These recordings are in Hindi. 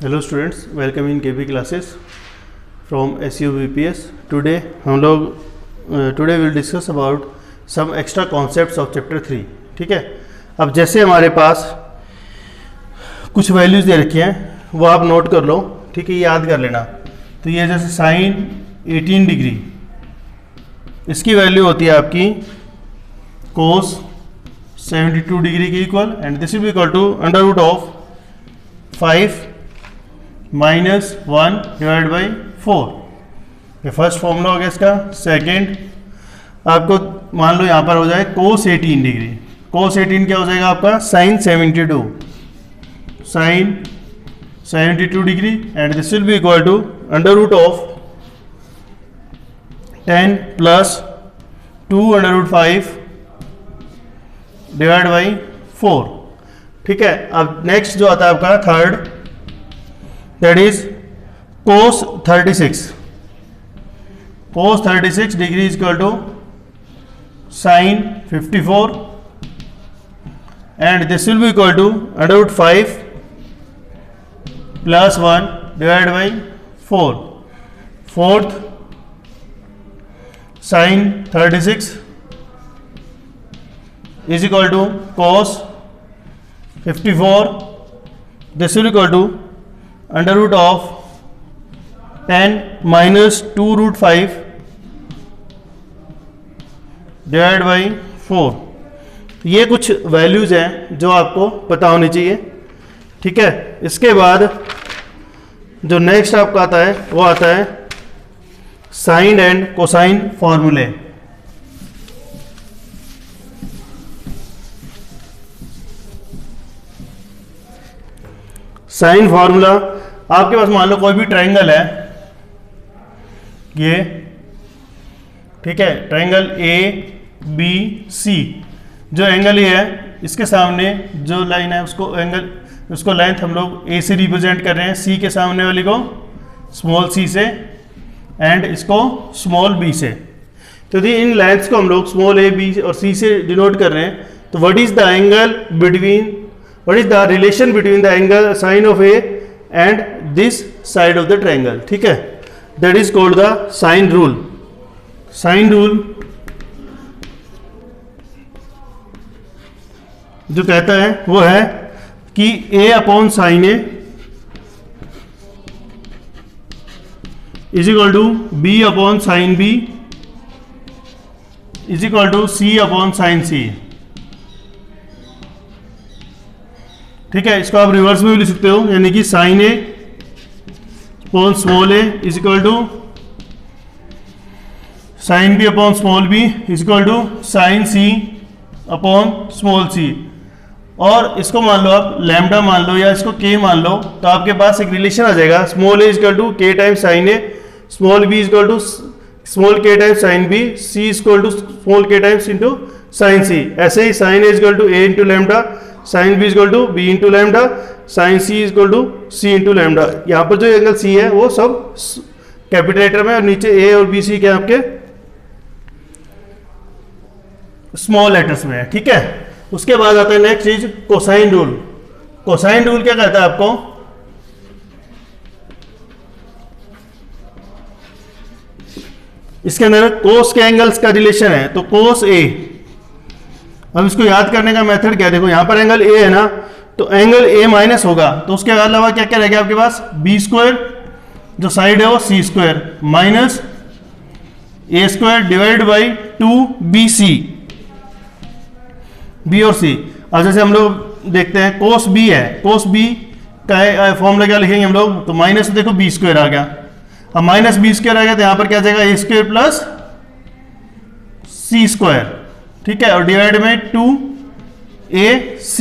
Hello students, welcome in KB classes from SU VPS। Today will discuss about some extra concepts of chapter 3। ठीक है, अब जैसे हमारे पास कुछ वैल्यूज़ दे रखी हैं वो आप नोट कर लो। ठीक है, याद कर लेना। तो ये जैसे साइन 18 डिग्री, इसकी वैल्यू होती है आपकी कोस 72 डिग्री के equal, and this will be equal to under root of 5 minus 1 divide by 4। ये फर्स्ट फॉर्मूला हो गया इसका। सेकेंड, आपको मान लो यहाँ पर हो जाए कोस 18 डिग्री। कोस 18 क्या हो जाएगा आपका? Sine 72, sine 72 degree, and this will be equal to under root of 10 plus 2 under root 5 divide by 4। ठीक है, अब नेक्स्ट जो आता है आपका third, that is cos 36। cos 36 degree is equal to sine 54, and this will be equal to under root 5 plus 1 divide by 4। Fourth, sine 36 is equal to cos 54, this will equal to under root of 10 minus 2 root 5 divide by 4। ये कुछ वैल्यूज हैं जो आपको पता होनी चाहिए। ठीक है, इसके बाद जो नेक्स्ट आपका आता है वो आता है साइन एंड कोसाइन फॉर्मूले। साइन फॉर्मूला, आपके पास मान लो कोई भी ट्रायंगल है ये, ठीक है, ट्रायंगल ABC। जो एंगल ये है इसके सामने जो लाइन है उसको लेंथ हम लोग A से रिप्रेजेंट कर रहे हैं, C के सामने वाली को स्मॉल c से, एंड इसको स्मॉल b से। तो यदि इन लेंथ्स को हम लोग स्मॉल a, b और c से डिनोट कर रहे हैं, तो what is the relation between the angle sine of A and this side of the triangle. ठीक है, that is called the sine rule. Sine rule जो कहता है वो है कि A upon sine A is equal to B upon sine B is equal to C upon sine C। ठीक है, इसको आप रिवर्स में भी लिख सकते हो, यानी कि sine A upon small a is equal to sine B upon small b is equal to sine C upon small c। और इसको मान लो आप लैम्डा मान लो या इसको k मान लो, तो आपके पास एक रिलेशन आ जाएगा, small a is equal to k times sine A, small b is equal to small k times sine B, c is equal to small k times into sine C। ऐसे ही sine A is equal to a into lambda, sine B is equal to b into lambda, sine C is equal to c into lambda. यहाँ पर जो एंगल C है वो सब कैपिटल लेटर में, और नीचे A और B C के आपके स्मॉल लेटर्स में है। ठीक है, उसके बाद आता है नेक्स्ट चीज कोसाइन रूल। कोसाइन रूल क्या कहता है आपको? इसके अंदर कोस के एंगल्स का रिलेशन है, तो कोस A। अब इसको याद करने का मेथड क्या है? देखो यहाँ पर एंगल A है ना, तो एंगल A माइनस होगा, तो उसके अलावा क्या क्या रहेगा आपके पास? B स्क्वायर, जो साइड है वो C square, minus A square divide by 2BC, B और C। अब जैसे हम लोग देखते हैं कोस B है, कोस B का फॉर्मूला क्या लिखेंगे हम लोग? तो माइनस, देखो B स्क्वायर आ गया। अब माइनस B स्क्वायर आ गया तो यहाँ पर क्या आ जाएगा? A square plus C square. ठीक है, और डिवाइड में 2AC।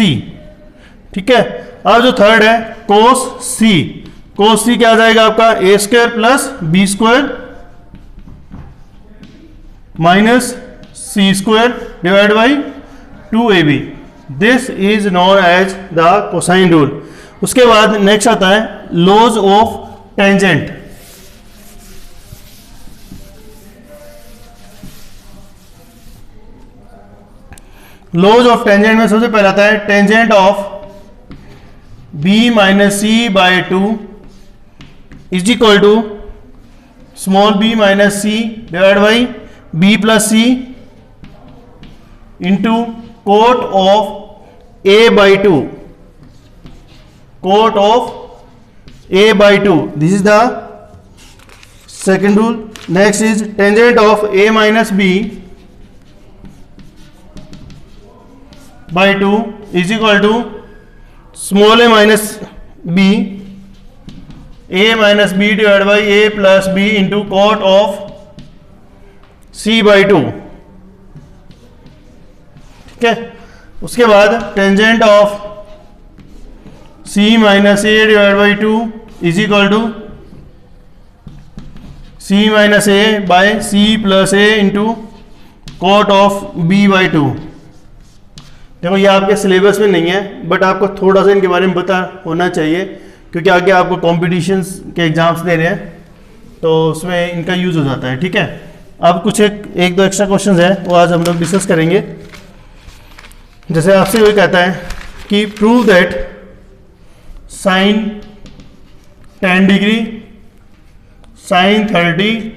ठीक है, और जो थर्ड है कोस C, कोस C क्या आ जाएगा आपका? A square plus B square minus C square divide by 2AB। This is known as the cosine rule. उसके बाद नेक्स्ट आता है laws of tangent. Laws of tangent में सबसे पहले आता है tangent of B minus C by 2 is equal to small b minus C divide by b plus C into cot of a by two, cot of a by two, this is the second rule. Next is tangent of a minus b by two is equal to small a minus b, a minus B divide by a plus B into cot of c by two. ठीक है, उसके बाद tangent of c minus a divide by two is equal to c minus a by c plus a into cot of b by two. देखो ये आपके सिलेबस में नहीं है, बट आपको थोड़ा सा इनके बारे में पता होना चाहिए, क्योंकि आगे आपको कॉम्पिटिशन्स के एग्जाम्स दे रहे हैं तो उसमें इनका यूज हो जाता है. ठीक है, अब कुछ एक दो एक्स्ट्रा क्वेश्चंस है वो आज हम लोग डिस्कस करेंगे. जैसे आपसे कोई कहता है कि prove that sine 10 degree, sine 30,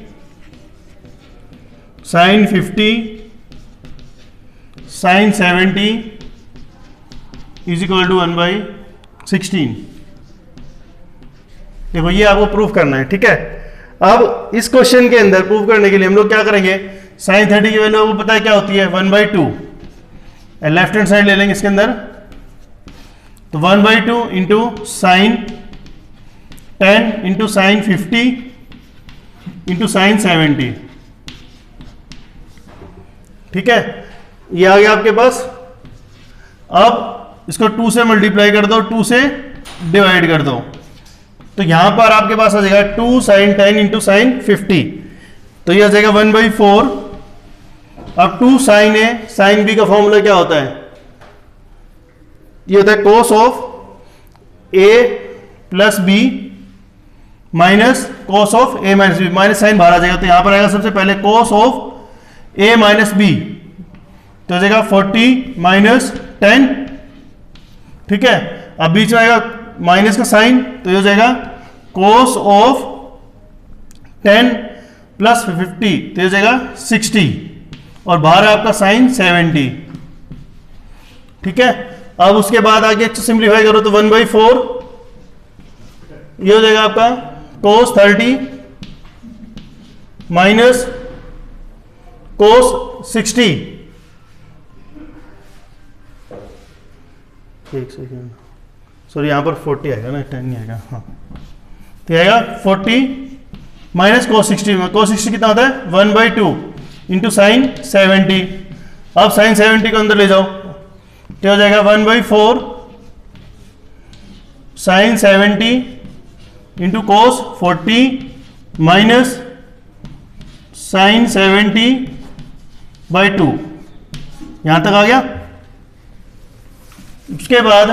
sine 50, sine 70 is equal to 1/16. देखो ये आपको प्रूफ करना है. ठीक है, अब इस क्वेश्चन के अंदर प्रूफ करने के लिए हम लोग क्या करेंगे, साइन 30 की वैल्यू आपको पता है क्या होती है, 1/2. लेफ्ट हैंड साइड ले लेंगे इसके अंदर, तो 1/2 into sine 10 into sine 50 into sine 70. ठीक है, ये आ गया आपके पास. अब इसको 2 से मल्टीप्लाई कर दो, 2 से डिवाइड कर दो, तो यहां पर आपके पास आ जाएगा 2 साइन 10 इंटू साइन 50, तो ये आ जाएगा 1/4. अब 2 साइन ए साइन बी का फॉर्मूला क्या होता है, ये होता है cos of A plus B minus cos of A minus B. Minus sine बाहर आ जाएगा, तो यहां पर आएगा सबसे पहले cos of A minus B, तो हो जाएगा 40 माइनस 10. ठीक है, अब बीच में आएगा माइनस का साइन, तो ये हो जाएगा कोस ऑफ 10 प्लस 50, तो ये हो जाएगा 60, और बाहर है आपका साइन 70. ठीक है, अब उसके बाद आगे सिंप्लीफाई करो तो 1/4, ये हो जाएगा आपका कोस 30 माइनस कोस 60. एक सेकेंड, सॉरी यहाँ पर 40 आएगा ना, 10 नहीं आएगा. हाँ, तो आएगा 40 माइनस कोस 60 में, कोस 60 कितना होता है 1/2 इंटू साइन 70. अब साइन 70 को अंदर ले जाओ, तो हो जाएगा 1/4 sine 70 into cos 40 minus sine 70/2. यहां तक आ गया. उसके बाद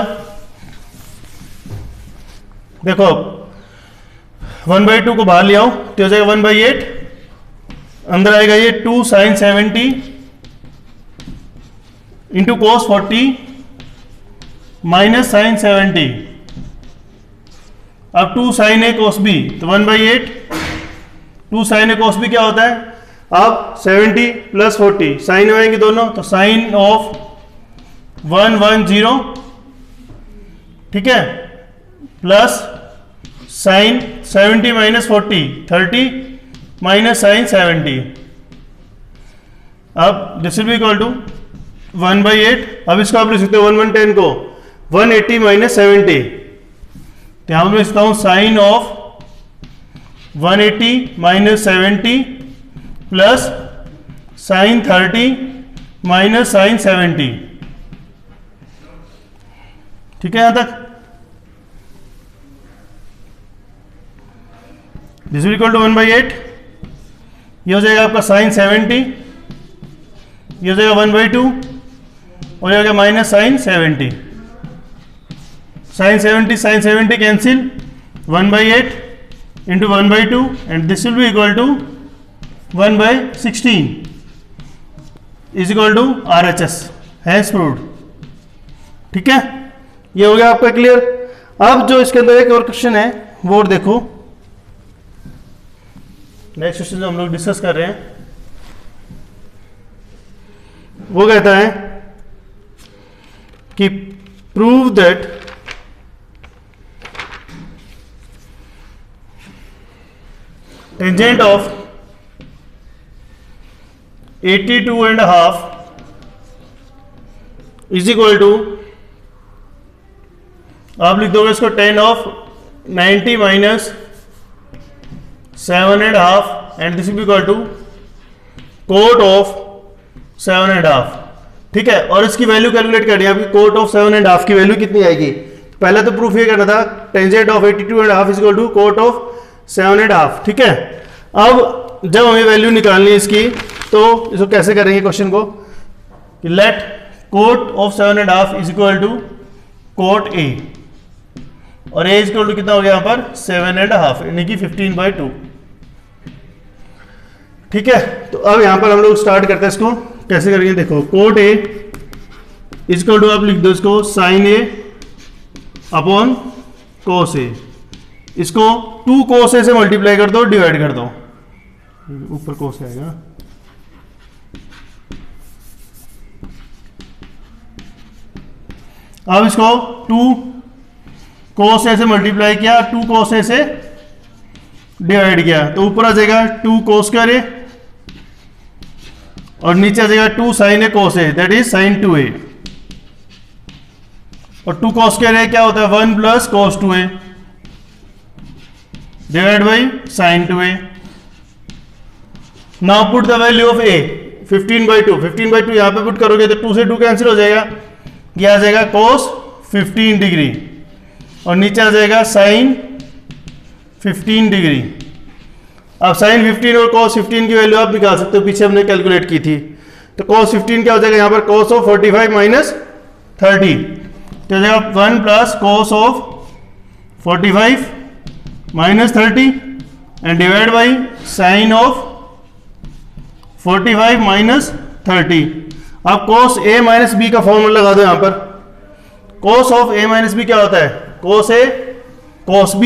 देखो 1/2 को बाहर ले आओ, तो हो जाएगा 1/8. अंदर आएगा ये 2 sine 70 into cos 40 minus sine 70. अब 2 साइन ए कोस बी, तो 1/8. 2 साइन ए कोस बी क्या होता है, अब 70 प्लस 40 साइन आएंगे दोनों, तो साइन ऑफ 110. ठीक है, plus sine 70 minus 40 30 minus sine 70. अब this will be equal to 1/8. अब इसको आप लिख सकते हो 1/10 को 180 माइनस 70, तो यहां पर लिखता हूं sine of 180 minus 70 plus sine 30 minus sine 70. ठीक है, यहां तक. This will equal to 1/8. ये हो जाएगा आपका साइन 70, ये हो जाएगा 1/2, और ये हो गया minus sine 70. Sine 70 cancel, 1/8 into 1/2, and this will be equal to 1/16 is equal to RHS. Has proved. ठीक है, ये हो गया आपका क्लियर. अब जो इसके अंदर एक और क्वेश्चन है वो देखो, नेक्स्ट क्वेश्चन जो हम लोग डिस्कस कर रहे हैं वो कहता है कि prove that tangent of 82.5 is equal to, आप लिख दोगे इसको tan of 90 minus 7.5 and this is equal to cot of 7.5। ठीक है, और इसकी वैल्यू कैलकुलेट करनी है। आपकी कोट ऑफ 7.5 की वैल्यू कितनी आएगी? पहले तो प्रूफ ये करना था tangent of 82.5 is equal to cot of 7.5। ठीक है, अब जब हमें वैल्यू निकालनी है इसकी तो इसको कैसे करेंगे क्वेश्चन को कि let cot of 7.5 is equal to cot A, और ए इज इक्वल टू कितना हो गया यहाँ पर 7.5 यानी कि 15/2। ठीक है, तो अब यहां पर हम लोग स्टार्ट करते हैं। इसको कैसे करेंगे देखो, cot A is equal to, आप लिख दो इसको साइन ए अपॉन कोस ए, इसको 2 कोस ए से मल्टीप्लाई कर दो, डिवाइड कर दो, ऊपर कोस आएगा। अब इसको 2 कोस ए से मल्टीप्लाई किया, 2 कोस ए से डिवाइड किया, तो ऊपर आ जाएगा 2 कोस स्क्वायर ए और नीचे आ जाएगा 2 sine A cos A, that is sine 2a, और 2 कोस स्क्वायर ए क्या होता है 1 plus cos 2a divide by sign 2a। Now put the value of a 15/2, 15/2 यहां पे पुट करोगे तो 2 से 2 कैंसिल हो जाएगा, ये आ जाएगा कोस 15 डिग्री और नीचे आ जाएगा साइन 15 डिग्री। अब साइन 15 और cos 15 की वैल्यू आप निकाल सकते हो, पीछे हमने कैलकुलेट की थी। तो cos 15 क्या हो जाएगा यहाँ पर cos ऑफ 45 माइनस 30, तो हो जाएगा 1 plus cos of 45 minus 30 and divide by sine of 45 minus 30। अब cos a माइनस बी का फॉर्मूला लगा दो यहाँ पर। cos of a minus B क्या होता है cos a cos b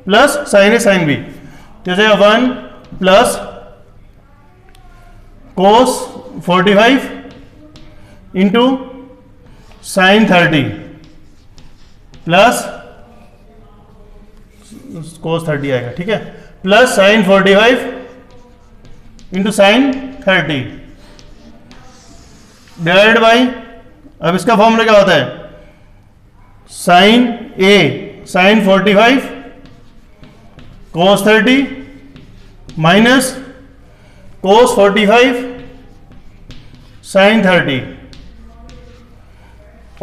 plus sine A sine B, तो 1 plus cos 45 into sine 30 plus cos 30 आएगा। ठीक है, plus sine 45 into sine 30 divide by, अब इसका फॉर्मूला क्या होता है sine A sine 45 cos 30 minus cos 45 sine 30।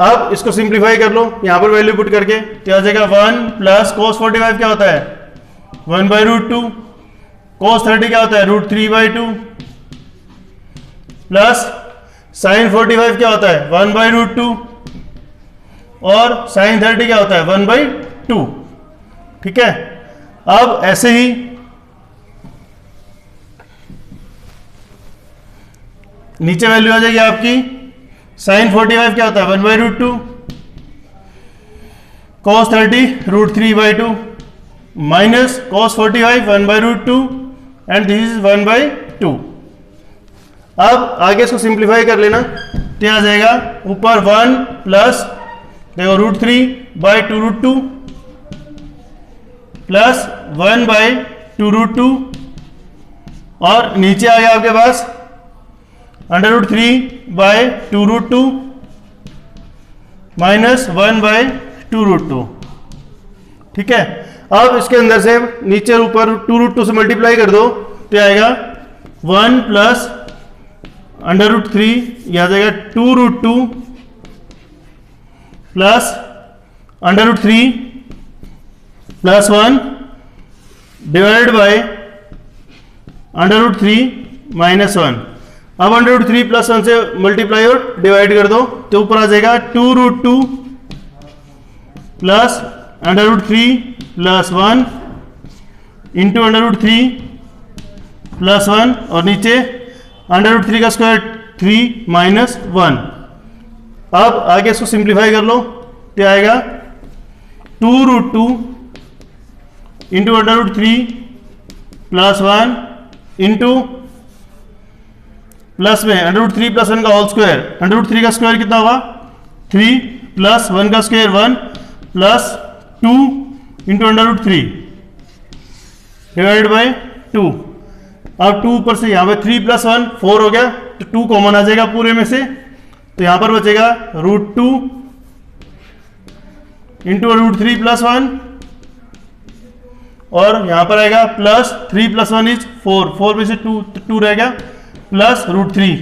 अब इसको सिंप्लीफाई कर लो, यहां पर वैल्यू पुट करके, तो आ जाएगा 1 प्लस cos 45 क्या होता है 1/√2, cos 30 क्या होता है √3/2 प्लस साइन 45 क्या होता है 1/√2 और साइन 30 क्या होता है 1/2। ठीक है, अब ऐसे ही नीचे वैल्यू आ जाएगी आपकी साइन 45 क्या होता है 1/√2, cos 30 √3/2 minus cos 45 1/√2 and this is 1/2। अब आगे इसको सिंप्लीफाई कर लेना, तो आ जाएगा ऊपर 1 प्लस देखो √3/2√2 प्लस 1/2√2 और नीचे आ गया आपके पास √3/2√2 माइनस 1/2√2। ठीक है, अब इसके अंदर से नीचे ऊपर 2√2 से मल्टीप्लाई कर दो, तो आएगा 1 प्लस √3, यह आ जाएगा 2√2 plus √3 plus 1 divide by √3 minus 1। अब √3 प्लस 1 से मल्टीप्लाई और डिवाइड कर दो, तो ऊपर आ जाएगा 2√2 प्लस √3 प्लस 1 इंटू √3 प्लस 1 और नीचे √3 का स्क्वायर 3 माइनस 1। अब आगे इसको सिंप्लीफाई कर लो, तो आएगा 2√2 इंटू √3 +1 इंटू प्लस में √3 + 1 का होल स्क्वायर, √3 का स्क्वायर कितना होगा 3 प्लस 1 का square 1 plus 2 into √3 divided by 2। अब 2 ऊपर से यहाँ पे 3 + 1 4 हो गया, तो 2 कॉमन आ जाएगा पूरे में से, तो यहाँ पर बचेगा √2 इंटू √3 + 1 और यहाँ पर आएगा प्लस 3 + 1 इज 4, 4 में से 2 रहेगा प्लस √3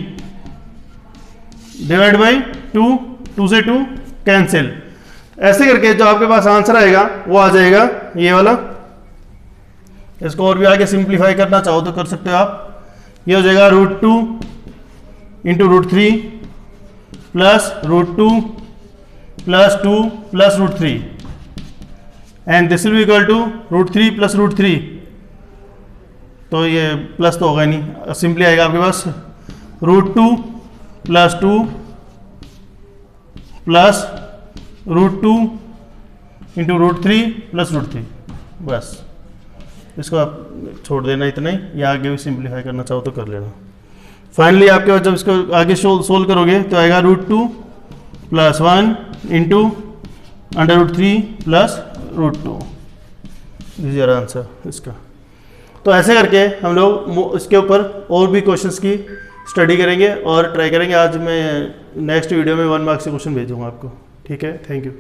डिवाइड बाई 2, 2 से 2 कैंसिल। ऐसे करके जो आपके पास आंसर आएगा वो आ जाएगा ये वाला। इसको और भी आगे सिंप्लीफाई करना चाहो तो कर सकते हो आप। ये हो जाएगा √2 into √3 plus √2 plus 2 plus √3 and this will be equal to √3 plus √3, तो ये प्लस तो होगा नहीं, सिंपली आएगा आपके पास √2 प्लस 2 प्लस √2 इंटू √3 प्लस √3। बस इसको आप छोड़ देना इतना ही, या आगे भी सिंप्लीफाई करना चाहो तो कर लेना। फाइनली आपके पास जब इसको आगे सोल्व करोगे तो आएगा √2 plus 1 into √3 plus √2। This is your answer इसका। तो ऐसे करके हम लोग इसके ऊपर और भी क्वेश्चंस की स्टडी करेंगे और ट्राई करेंगे। आज मैं नेक्स्ट वीडियो में 1 मार्क्स के क्वेश्चन भेजूंगा आपको। ठीक है, थैंक यू।